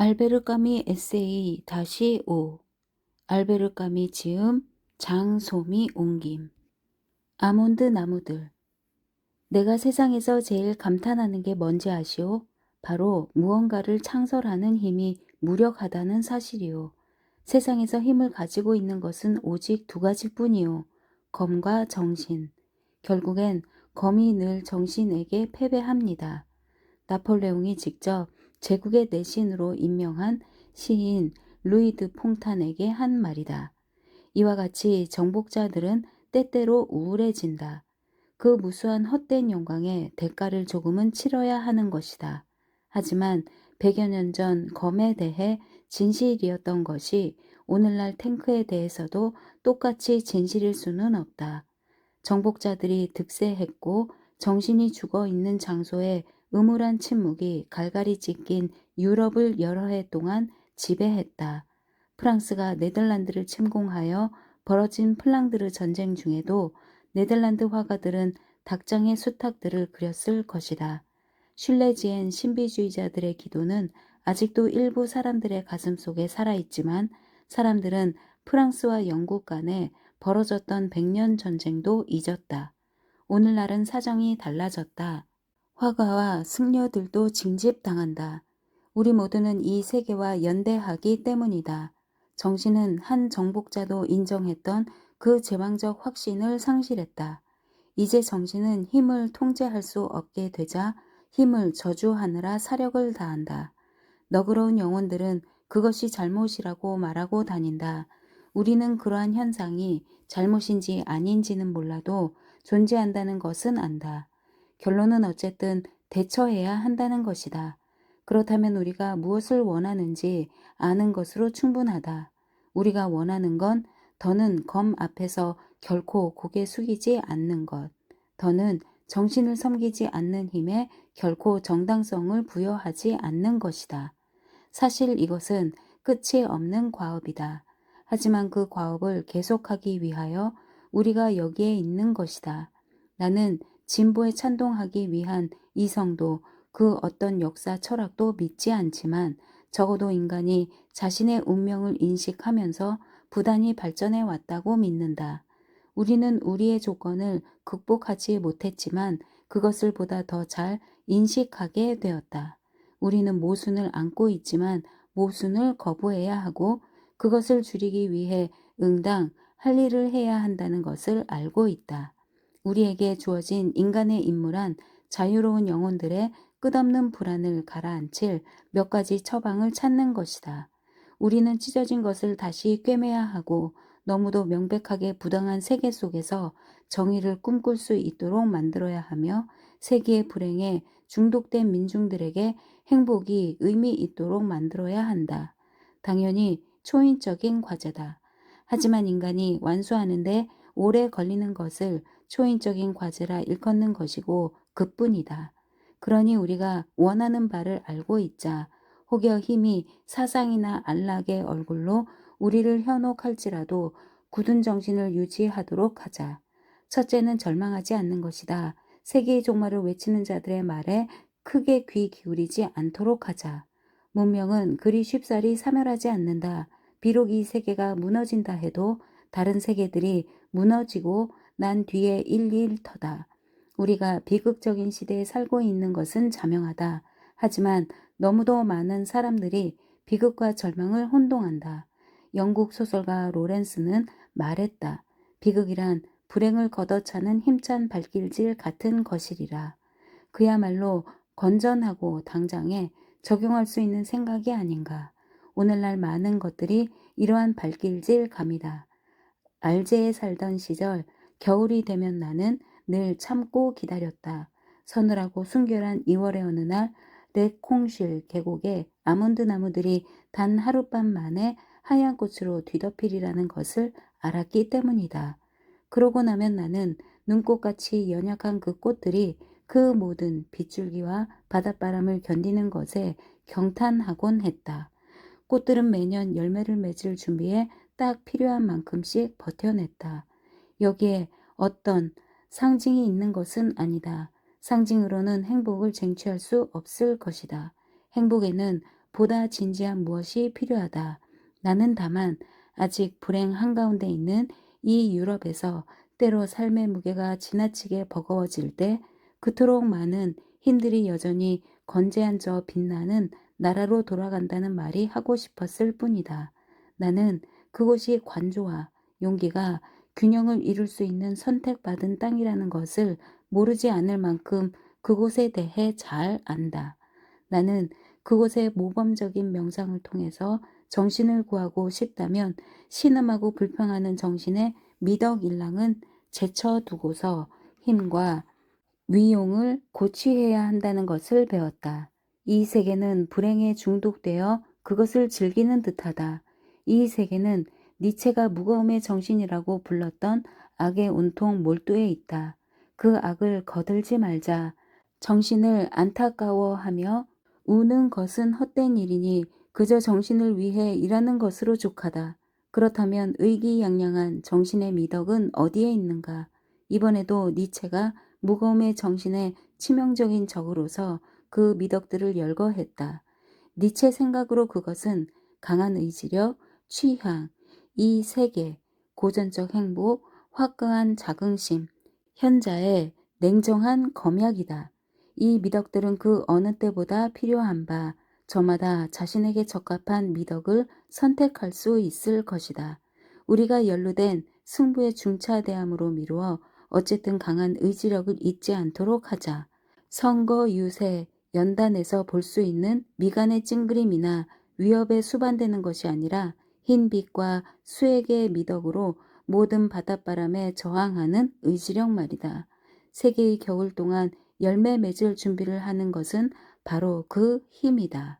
알베르 까미 에세이 다시 5. 알베르 까미 지음 장소미 옮김. 아몬드 나무들. 내가 세상에서 제일 감탄하는 게 뭔지 아시오? 바로 무언가를 창설하는 힘이 무력하다는 사실이오. 세상에서 힘을 가지고 있는 것은 오직 두 가지뿐이오. 검과 정신. 결국엔 검이 늘 정신에게 패배합니다. 나폴레옹이 직접 제국의 내신으로 임명한 시인 루이드 퐁탄에게 한 말이다. 이와 같이 정복자들은 때때로 우울해진다. 그 무수한 헛된 영광에 대가를 조금은 치러야 하는 것이다. 하지만 100여 년 전 검에 대해 진실이었던 것이 오늘날 탱크에 대해서도 똑같이 진실일 수는 없다. 정복자들이 득세했고 정신이 죽어 있는 장소에 음울한 침묵이 갈갈이 찢긴 유럽을 여러 해 동안 지배했다. 프랑스가 네덜란드를 침공하여 벌어진 플랑드르 전쟁 중에도 네덜란드 화가들은 닭장의 수탉들을 그렸을 것이다. 슐레지엔 신비주의자들의 기도는 아직도 일부 사람들의 가슴 속에 살아있지만 사람들은 프랑스와 영국 간에 벌어졌던 100년 전쟁도 잊었다. 오늘날은 사정이 달라졌다. 화가와 승려들도 징집당한다. 우리 모두는 이 세계와 연대하기 때문이다. 정신은 한 정복자도 인정했던 그 제왕적 확신을 상실했다. 이제 정신은 힘을 통제할 수 없게 되자 힘을 저주하느라 사력을 다한다. 너그러운 영혼들은 그것이 잘못이라고 말하고 다닌다. 우리는 그러한 현상이 잘못인지 아닌지는 몰라도 존재한다는 것은 안다. 결론은 어쨌든 대처해야 한다는 것이다. 그렇다면 우리가 무엇을 원하는지 아는 것으로 충분하다. 우리가 원하는 건 더는 검 앞에서 결코 고개 숙이지 않는 것. 더는 정신을 섬기지 않는 힘에 결코 정당성을 부여하지 않는 것이다. 사실 이것은 끝이 없는 과업이다. 하지만 그 과업을 계속하기 위하여 우리가 여기에 있는 것이다. 나는 진보에 찬동하기 위한 이성도 그 어떤 역사 철학도 믿지 않지만 적어도 인간이 자신의 운명을 인식하면서 부단히 발전해 왔다고 믿는다. 우리는 우리의 조건을 극복하지 못했지만 그것을 보다 더 잘 인식하게 되었다. 우리는 모순을 안고 있지만 모순을 거부해야 하고 그것을 줄이기 위해 응당 할 일을 해야 한다는 것을 알고 있다. 우리에게 주어진 인간의 임무란 자유로운 영혼들의 끝없는 불안을 가라앉힐 몇 가지 처방을 찾는 것이다. 우리는 찢어진 것을 다시 꿰매야 하고 너무도 명백하게 부당한 세계 속에서 정의를 꿈꿀 수 있도록 만들어야 하며 세계의 불행에 중독된 민중들에게 행복이 의미 있도록 만들어야 한다. 당연히 초인적인 과제다. 하지만 인간이 완수하는데 오래 걸리는 것을 초인적인 과제라 일컫는 것이고 그뿐이다. 그러니 우리가 원하는 바를 알고 있자 혹여 힘이 사상이나 안락의 얼굴로 우리를 현혹할지라도 굳은 정신을 유지하도록 하자. 첫째는 절망하지 않는 것이다. 세계의 종말을 외치는 자들의 말에 크게 귀 기울이지 않도록 하자. 문명은 그리 쉽사리 사멸하지 않는다. 비록 이 세계가 무너진다 해도 다른 세계들이 무너지고 난 뒤에 일일터다. 우리가 비극적인 시대에 살고 있는 것은 자명하다. 하지만 너무도 많은 사람들이 비극과 절망을 혼동한다. 영국 소설가 로렌스는 말했다. 비극이란 불행을 걷어차는 힘찬 발길질 같은 것이리라. 그야말로 건전하고 당장에 적용할 수 있는 생각이 아닌가. 오늘날 많은 것들이 이러한 발길질 감이다. 알제에 살던 시절 겨울이 되면 나는 늘 참고 기다렸다. 서늘하고 순결한 2월의 어느 날 레콩실 계곡에 아몬드 나무들이 단 하룻밤 만에 하얀 꽃으로 뒤덮이리라는 것을 알았기 때문이다. 그러고 나면 나는 눈꽃같이 연약한 그 꽃들이 그 모든 빗줄기와 바닷바람을 견디는 것에 경탄하곤 했다. 꽃들은 매년 열매를 맺을 준비에 딱 필요한 만큼씩 버텨냈다. 여기에 어떤 상징이 있는 것은 아니다. 상징으로는 행복을 쟁취할 수 없을 것이다. 행복에는 보다 진지한 무엇이 필요하다. 나는 다만 아직 불행 한가운데 있는 이 유럽에서 때로 삶의 무게가 지나치게 버거워질 때 그토록 많은 힘들이 여전히 건재한 저 빛나는 나라로 돌아간다는 말이 하고 싶었을 뿐이다. 나는 그곳이 관조와 용기가 균형을 이룰 수 있는 선택받은 땅이라는 것을 모르지 않을 만큼 그곳에 대해 잘 안다. 나는 그곳의 모범적인 명상을 통해서 정신을 구하고 싶다면 신음하고 불평하는 정신의 미덕일랑은 제쳐두고서 힘과 위용을 고취해야 한다는 것을 배웠다. 이 세계는 불행에 중독되어 그것을 즐기는 듯하다. 이 세계는 니체가 무거움의 정신이라고 불렀던 악에 온통 몰두해 있다. 그 악을 거들지 말자. 정신을 안타까워하며 우는 것은 헛된 일이니 그저 정신을 위해 일하는 것으로 족하다. 그렇다면 의기양양한 정신의 미덕은 어디에 있는가? 이번에도 니체가 무거움의 정신의 치명적인 적으로서 그 미덕들을 열거했다. 니체 생각으로 그것은 강한 의지력, 취향, 이 세계, 고전적 행복, 화끈한 자긍심, 현자의 냉정한 검약이다. 이 미덕들은 그 어느 때보다 필요한 바, 저마다 자신에게 적합한 미덕을 선택할 수 있을 것이다. 우리가 연루된 승부의 중차대함으로 미루어 어쨌든 강한 의지력을 잊지 않도록 하자. 선거 유세, 연단에서 볼 수 있는 미간의 찡그림이나 위협에 수반되는 것이 아니라 흰빛과 수액의 미덕으로 모든 바닷바람에 저항하는 의지력 말이다. 세계의 겨울 동안 열매 맺을 준비를 하는 것은 바로 그 힘이다.